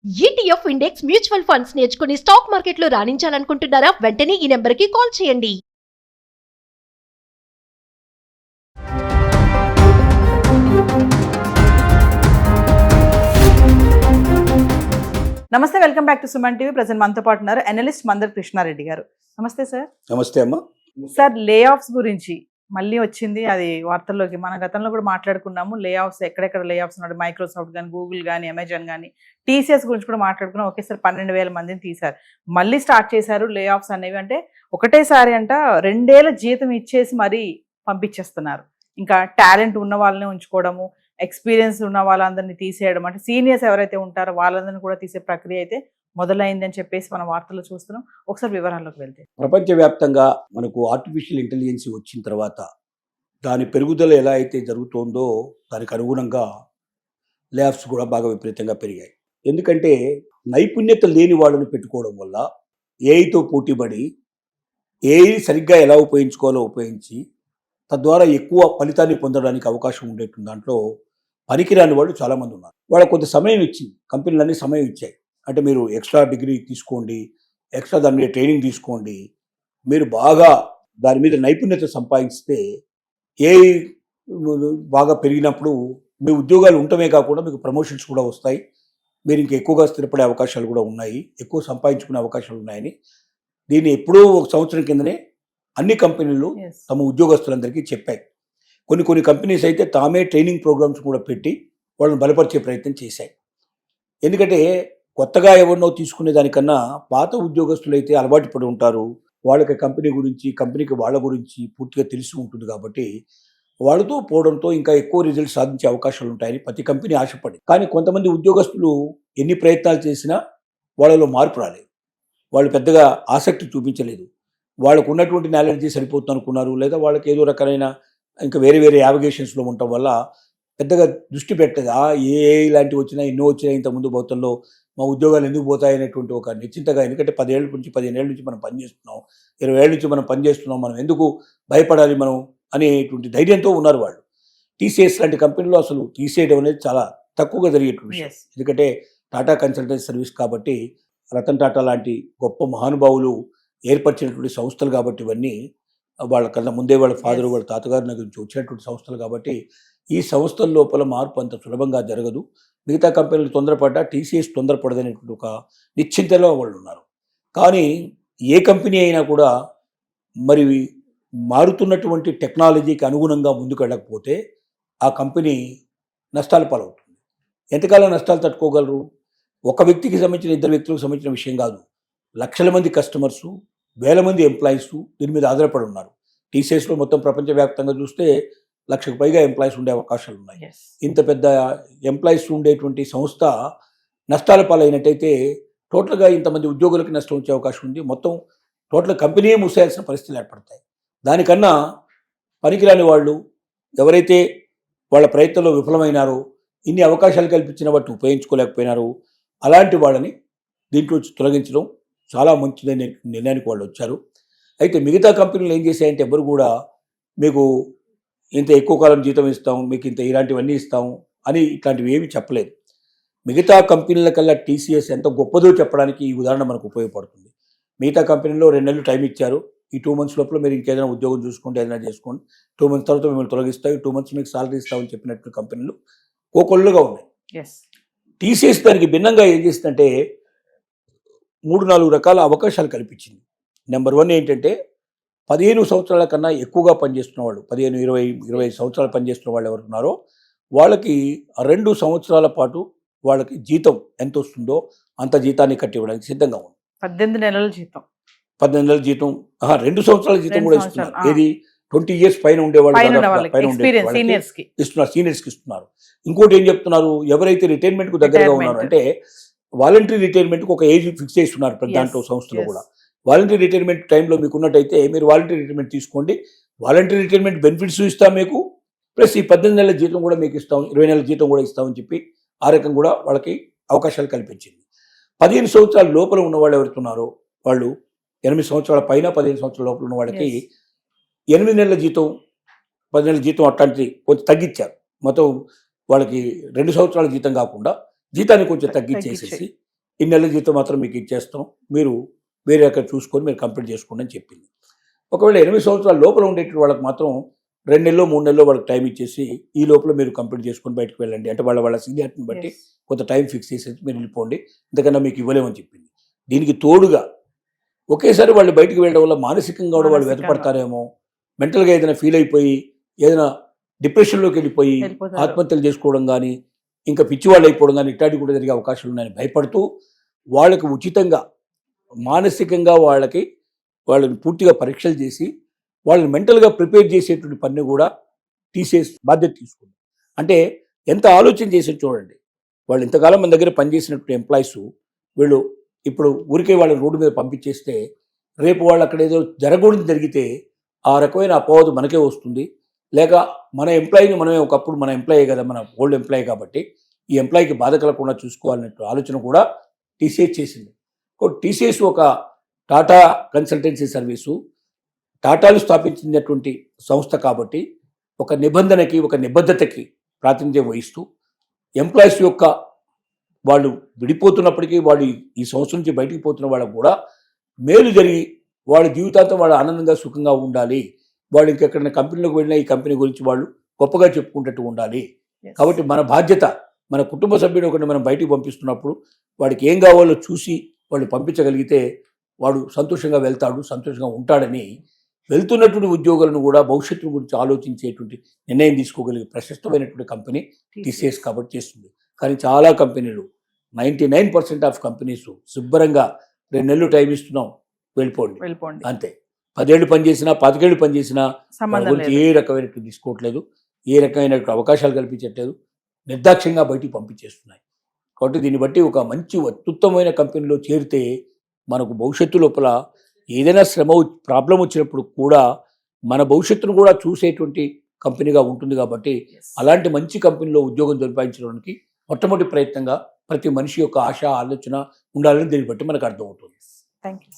ETF index mutual funds నేర్చుకుని stock మార్కెట్లో రాణించాలనుకుంటున్నారా? వెంటనే ఈ నెంబర్కి కాల్ చేయండి. నమస్తే, welcome back to Suman TV. Present మనతో పాటు ఉన్నారు అనలిస్ట్ మందర్ కృష్ణారెడ్డి గారు. నమస్తే సార్. నమస్తే అమ్మా. సార్, లే ఆఫ్స్ గురించి మళ్ళీ వచ్చింది, అది వార్తల్లోకి. మన గతంలో కూడా మాట్లాడుకున్నాము లే ఆఫ్స్, ఎక్కడెక్కడ లే ఆఫ్స్ ఉన్నాడు. మైక్రోసాఫ్ట్ కానీ, గూగుల్ కానీ, అమెజాన్ కానీ, టీసీఎస్ గురించి కూడా మాట్లాడుకున్నాం. ఒకేసారి 12,000 మందిని తీశారు, మళ్ళీ స్టార్ట్ చేశారు లే ఆఫ్స్ అనేవి. అంటే ఒకటేసారి 2 ఏళ్ల జీతం ఇచ్చేసి మరీ పంపించేస్తున్నారు. ఇంకా టాలెంట్ ఉన్న వాళ్ళని ఉంచుకోవడము, ఎక్స్పీరియన్స్ ఉన్న వాళ్ళందరినీ తీసేయడం, అంటే సీనియర్స్ ఎవరైతే ఉంటారో వాళ్ళందరినీ కూడా తీసే ప్రక్రియ అయితే మొదలైందని చెప్పేసి మన వార్తలు చూస్తున్నాం. ఒకసారి వివరాల్లోకి వెళ్తే, ప్రపంచవ్యాప్తంగా మనకు ఆర్టిఫిషియల్ ఇంటెలిజెన్స్ వచ్చిన తర్వాత దాని పెరుగుదల ఎలా అయితే జరుగుతోందో దానికి అనుగుణంగా లేఆఫ్స్ కూడా బాగా విపరీతంగా పెరిగాయి. ఎందుకంటే నైపుణ్యత లేని వాళ్ళని పెట్టుకోవడం వల్ల ఏఐతో పోటీపడి ఏఐ సరిగ్గా ఎలా ఉపయోగించుకోవాలో ఉపయోగించి తద్వారా ఎక్కువ ఫలితాన్ని పొందడానికి అవకాశం ఉండేటువంటి దాంట్లో పనికిరాని వాళ్ళు చాలామంది ఉన్నారు. వాళ్ళకు కొంత సమయం ఇచ్చింది, కంపెనీలన్నీ సమయం ఇచ్చాయి. అంటే మీరు ఎక్స్ట్రా డిగ్రీ తీసుకోండి, ఎక్స్ట్రా దాని మీద ట్రైనింగ్ తీసుకోండి, మీరు బాగా దాని మీద నైపుణ్యత సంపాదిస్తే ఏఐ బాగా పెరిగినప్పుడు మీ ఉద్యోగాలు ఉండటమే కాకుండా మీకు ప్రమోషన్స్ కూడా వస్తాయి, మీరు ఇంకా ఎక్కువగా స్థిరపడే అవకాశాలు కూడా ఉన్నాయి, ఎక్కువ సంపాదించుకునే అవకాశాలు ఉన్నాయని దీన్ని ఎప్పుడో 1 సంవత్సరం కిందనే అన్ని కంపెనీలు తమ ఉద్యోగస్తులందరికీ చెప్పాయి. కొన్ని కంపెనీస్ అయితే తామే ట్రైనింగ్ ప్రోగ్రామ్స్ కూడా పెట్టి వాళ్ళని బలపరిచే ప్రయత్నం చేశాయి. ఎందుకంటే కొత్తగా ఎవరినో తీసుకునే దానికన్నా పాత ఉద్యోగస్తులు అయితే అలవాటు పడి ఉంటారు, వాళ్ళకి కంపెనీ గురించి, కంపెనీకి వాళ్ళ గురించి పూర్తిగా తెలిసి ఉంటుంది. కాబట్టి వాళ్ళతో పోవడంతో ఇంకా ఎక్కువ రిజల్ట్ సాధించే అవకాశాలు ఉంటాయని ప్రతి కంపెనీ ఆశపడి, కానీ కొంతమంది ఉద్యోగస్తులు ఎన్ని ప్రయత్నాలు చేసినా వాళ్ళలో మార్పు రాలేదు, వాళ్ళు పెద్దగా ఆసక్తి చూపించలేదు. వాళ్ళకు ఉన్నటువంటి నాలెడ్జీ సరిపోతుంది అనుకున్నారు, లేదా వాళ్ళకి ఏదో రకమైన ఇంకా వేరే యావిగేషన్స్లో ఉండటం వల్ల పెద్దగా దృష్టి పెట్టదు. ఏ ఇలాంటివి వచ్చినా, ఎన్నో వచ్చినా ఇంతకుముందు భౌతంలో మా ఉద్యోగాలు ఎందుకు పోతాయనేటువంటి ఒక నిశ్చింతగా. ఎందుకంటే 10 ఏళ్ళ నుంచి 15 ఏళ్ళ నుంచి మనం పనిచేస్తున్నాం, 20 ఏళ్ళ నుంచి మనం పనిచేస్తున్నాం, మనం ఎందుకు భయపడాలి మనం అనేటువంటి ధైర్యంతో ఉన్నారు వాళ్ళు. టీసీఎస్ లాంటి కంపెనీలో అసలు తీసేయడం అనేది చాలా తక్కువగా జరిగేటువంటి విషయం. ఎందుకంటే టాటా కన్సల్టెన్సీ సర్వీస్ కాబట్టి, రతన్ టాటా లాంటి గొప్ప మహానుభావులు ఏర్పరిచినటువంటి సంస్థలు కాబట్టి, ఇవన్నీ వాళ్ళకన్నా ముందే వాళ్ళ ఫాదరు, వాళ్ళ తాతగారి నుంచి వచ్చినటువంటి సంస్థలు కాబట్టి ఈ సంస్థల లోపల మార్పు అంత సులభంగా జరగదు. మిగతా కంపెనీలు తొందరపడ్డా టీసీఎస్ తొందరపడదనేటువంటి ఒక నిశ్చింతలో వాళ్ళు ఉన్నారు. కానీ ఏ కంపెనీ అయినా కూడా మరి మారుతున్నటువంటి టెక్నాలజీకి అనుగుణంగా ముందుకు వెళ్ళకపోతే ఆ కంపెనీ నష్టాల పాలవుతుంది. ఎంతకాలం నష్టాలు తట్టుకోగలరు? ఒక వ్యక్తికి సంబంధించిన, 2 వ్యక్తులకు సంబంధించిన విషయం కాదు, లక్షల మంది కస్టమర్సు, వేల మంది ఎంప్లాయీస్ దీని మీద ఆధారపడి ఉన్నారు. టీసీఎస్లో మొత్తం ప్రపంచవ్యాప్తంగా చూస్తే 1,00,000కు పైగా ఎంప్లాయీస్ ఉండే అవకాశాలు ఉన్నాయి. ఇంత పెద్ద ఎంప్లాయీస్ ఉండేటువంటి సంస్థ నష్టాల పాలైనట్టయితే టోటల్గా ఇంతమంది ఉద్యోగులకి నష్టం వచ్చే అవకాశం ఉంది. మొత్తం టోటల్ కంపెనీయే మూసేయాల్సిన పరిస్థితులు ఏర్పడతాయి. దానికన్నా పనికిరాని వాళ్ళు ఎవరైతే వాళ్ళ ప్రయత్నంలో విఫలమైనారో, ఇన్ని అవకాశాలు కల్పించిన వాటిని ఉపయోగించుకోలేకపోయినారు, అలాంటి వాళ్ళని దీంట్లో తొలగించడం చాలా మంచిదనే నిర్ణయానికి వాళ్ళు వచ్చారు. అయితే మిగతా కంపెనీలు ఏం చేశాయంటే, ఎవరు కూడా మీకు ఇంత ఎక్కువ కాలం జీతం ఇస్తాం, మీకు ఇంత ఇలాంటివన్నీ ఇస్తాం అని ఇట్లాంటివి ఏమీ చెప్పలేదు. మిగతా కంపెనీల కల్లా టీసీఎస్ ఎంత గొప్పదో చెప్పడానికి ఈ ఉదాహరణ మనకు ఉపయోగపడుతుంది. మిగతా కంపెనీలో 2 నెలలు టైం ఇచ్చారు, ఈ 2 మంత్స్ లోపల మీరు ఇంకేదైనా ఉద్యోగం చూసుకుంటే ఏదైనా చేసుకోండి, 2 మంత్స్ తర్వాత మిమ్మల్ని తొలగిస్తాయి, 2 మంత్స్ మీకు సాలరీ ఇస్తామని చెప్పినట్టు కంపెనీలు కోకొల్లుగా ఉన్నాయి. టీసీఎస్ దానికి భిన్నంగా ఏం చేసిందంటే 3-4 రకాల అవకాశాలు కల్పించింది. నెంబర్ 1 ఏంటంటే 15 సంవత్సరాల కన్నా ఎక్కువగా పనిచేస్తున్న వాళ్ళు, 15, 20, 25 సంవత్సరాలు పనిచేస్తున్న వాళ్ళు ఎవరు ఉన్నారో వాళ్ళకి 2 సంవత్సరాల పాటు వాళ్ళకి జీతం ఎంత వస్తుందో అంత జీతాన్ని కట్టివ్వడానికి సిద్ధంగా ఉంది. 18 నెలల జీతం, 18 నెలల జీతం, 2 సంవత్సరాల జీతం కూడా ఇస్తున్నారు. ఏది 20 years పైన ఉండేవాళ్ళు ఇస్తున్నారు, సీనియర్స్కి ఇస్తున్నారు. ఇంకోటి ఏం చెప్తున్నారు, ఎవరైతే రిటైర్మెంట్కు దగ్గరగా ఉన్నారో, అంటే వాలంటరీ రిటైర్మెంట్కి ఒక ఏజ్ ఫిక్స్ చేస్తున్నారు ప్రతి దాంట్లో సంస్థలో కూడా. వాలంటరీ రిటైర్మెంట్ టైంలో మీకు ఉన్నట్టయితే మీరు వాలంటరీ రిటైర్మెంట్ తీసుకోండి, వాలంటరీ రిటైర్మెంట్ బెనిఫిట్స్ ఇస్తాం మీకు, ప్లస్ ఈ 18 నెలల జీతం కూడా మీకు ఇస్తాం, 20 నెలల జీతం కూడా ఇస్తామని చెప్పి ఆ రకం కూడా వాళ్ళకి అవకాశాలు కల్పించింది. 15 సంవత్సరాల లోపల ఉన్న వాళ్ళు ఎవరుతున్నారో వాళ్ళు, 8 సంవత్సరాల పైన 15 సంవత్సరాల లోపల ఉన్న వాళ్ళకి 8 నెలల జీతం, 10 నెలల జీతం అట్లాంటిది కొంచెం తగ్గించారు. మొత్తం వాళ్ళకి 2 సంవత్సరాల జీతం కాకుండా జీతాన్ని కొంచెం తగ్గించేసేసి ఈ నెల జీతం మాత్రం మీకు ఇచ్చేస్తాం, మీరు వేరే అక్కడ చూసుకొని మీరు కంప్లీట్ చేసుకోండి అని చెప్పింది. ఒకవేళ 8 సంవత్సరాల లోపల ఉండేటువంటి వాళ్ళకి మాత్రం 2 నెలలో 3 నెలలో వాళ్ళకి టైం ఇచ్చేసి ఈ లోపల మీరు కంప్లీట్ చేసుకొని బయటకు వెళ్ళండి, అంటే వాళ్ళ సీనియారిటీని బట్టి Yes. కొంత టైం ఫిక్స్ చేసేసి మీరు వెళ్ళిపోండి, ఇంతకన్నా మీకు ఇవ్వలేమని చెప్పింది. దీనికి తోడుగా ఒకేసారి వాళ్ళు బయటకు వెళ్ళడం వల్ల మానసికంగా కూడా వాళ్ళు మానసికంగా. వెతపడతారేమో, మెంటల్గా ఏదైనా ఫీల్ అయిపోయి ఏదైనా డిప్రెషన్లోకి వెళ్ళిపోయి వెళ్ళిపోతారు. ఆత్మహత్యలు చేసుకోవడం కానీ ఇంకా పిచ్చివాళ్ళు అయిపోవడం కానీ ఇట్లాంటివి కూడా జరిగే అవకాశాలు ఉన్నాయని భయపడుతూ వాళ్ళకి ఉచితంగా మానసికంగా వాళ్ళని పూర్తిగా పరీక్షలు చేసి వాళ్ళని మెంటల్గా ప్రిపేర్ చేసేటువంటి పని కూడా టీసీఎస్ బాధ్యత తీసుకుంది. అంటే ఎంత ఆలోచన చేసి చూడండి, వాళ్ళు ఇంతకాలం మన దగ్గర పనిచేసినటువంటి ఎంప్లాయీస్ వీళ్ళు ఇప్పుడు ఊరికే వాళ్ళని రోడ్డు మీద పంపించేస్తే రేపు వాళ్ళు అక్కడ ఏదో జరగకూడదు జరిగితే ఆ రకమైన అపవాదు మనకే వస్తుంది, లేక మన ఎంప్లాయీని మనమే ఒకప్పుడు మన ఎంప్లాయీ కదా, మన ఓల్డ్ ఎంప్లాయీ కాబట్టి ఈ ఎంప్లాయీకి బాధ కలగకుండా చూసుకోవాలనే ఆలోచన కూడా టీసీఎస్ చేసింది. టీసీఎస్ ఒక టాటా కన్సల్టెన్సీ సర్వీసు, టాటాలు స్థాపించినటువంటి సంస్థ కాబట్టి ఒక నిబంధనకి ఒక నిబద్ధతకి ప్రాతినిధ్యం వహిస్తూ ఎంప్లాయీస్ యొక్క వాళ్ళు విడిపోతున్నప్పటికీ వాళ్ళు ఈ సంవత్సరం నుంచి బయటికి పోతున్న వాళ్ళకు కూడా మేలు జరిగి వాళ్ళ జీవితాంతం వాళ్ళు ఆనందంగా సుఖంగా ఉండాలి, వాళ్ళు ఇంకెక్కడైనా కంపెనీలోకి వెళ్ళినా ఈ కంపెనీ గురించి వాళ్ళు గొప్పగా చెప్పుకుంటూ ఉండాలి. Yes. కాబట్టి మన బాధ్యత, మన కుటుంబ సభ్యుడు ఒకటి మనం బయటికి పంపిస్తున్నప్పుడు వాడికి ఏం కావాలో చూసి వాళ్ళు పంపించగలిగితే వాడు సంతోషంగా వెళ్తాడు, సంతోషంగా ఉంటాడని వెళ్తున్నటువంటి ఉద్యోగులను కూడా భవిష్యత్తు గురించి ఆలోచించేటువంటి నిర్ణయం తీసుకోగలిగే ప్రశస్తమైనటువంటి కంపెనీ టీసీఎస్ కాబట్టి చేస్తుంది. కానీ చాలా కంపెనీలు 99% ఆఫ్ కంపెనీస్ శుభ్రంగా 2 నెలలు టైం ఇస్తున్నాం వెళ్ళిపోండి అంతే. 10 ఏళ్ళు పనిచేసినా 15 ఏళ్ళు పనిచేసినా సంబంధం గురించి లేదు. ఏ రకమైనటువంటి తీసుకోవట్లేదు, ఏ రకమైన అవకాశాలు కల్పించట్లేదు, నిర్దాక్ష్యంగా బయటికి పంపించేస్తున్నాయి. కాబట్టి దీన్ని బట్టి ఒక మంచి అత్యుత్తమైన కంపెనీలో చేరితే మనకు భవిష్యత్తు లోపల ఏదైనా ప్రాబ్లం వచ్చినప్పుడు కూడా మన భవిష్యత్తును కూడా చూసేటువంటి కంపెనీగా ఉంటుంది. కాబట్టి Yes. అలాంటి మంచి కంపెనీలో ఉద్యోగం సంపాదించడానికి మొట్టమొదటి ప్రయత్నంగా ప్రతి మనిషి యొక్క ఆశ ఆలోచన ఉండాలని దీన్ని బట్టి మనకు అర్థమవుతుంది. Thank you.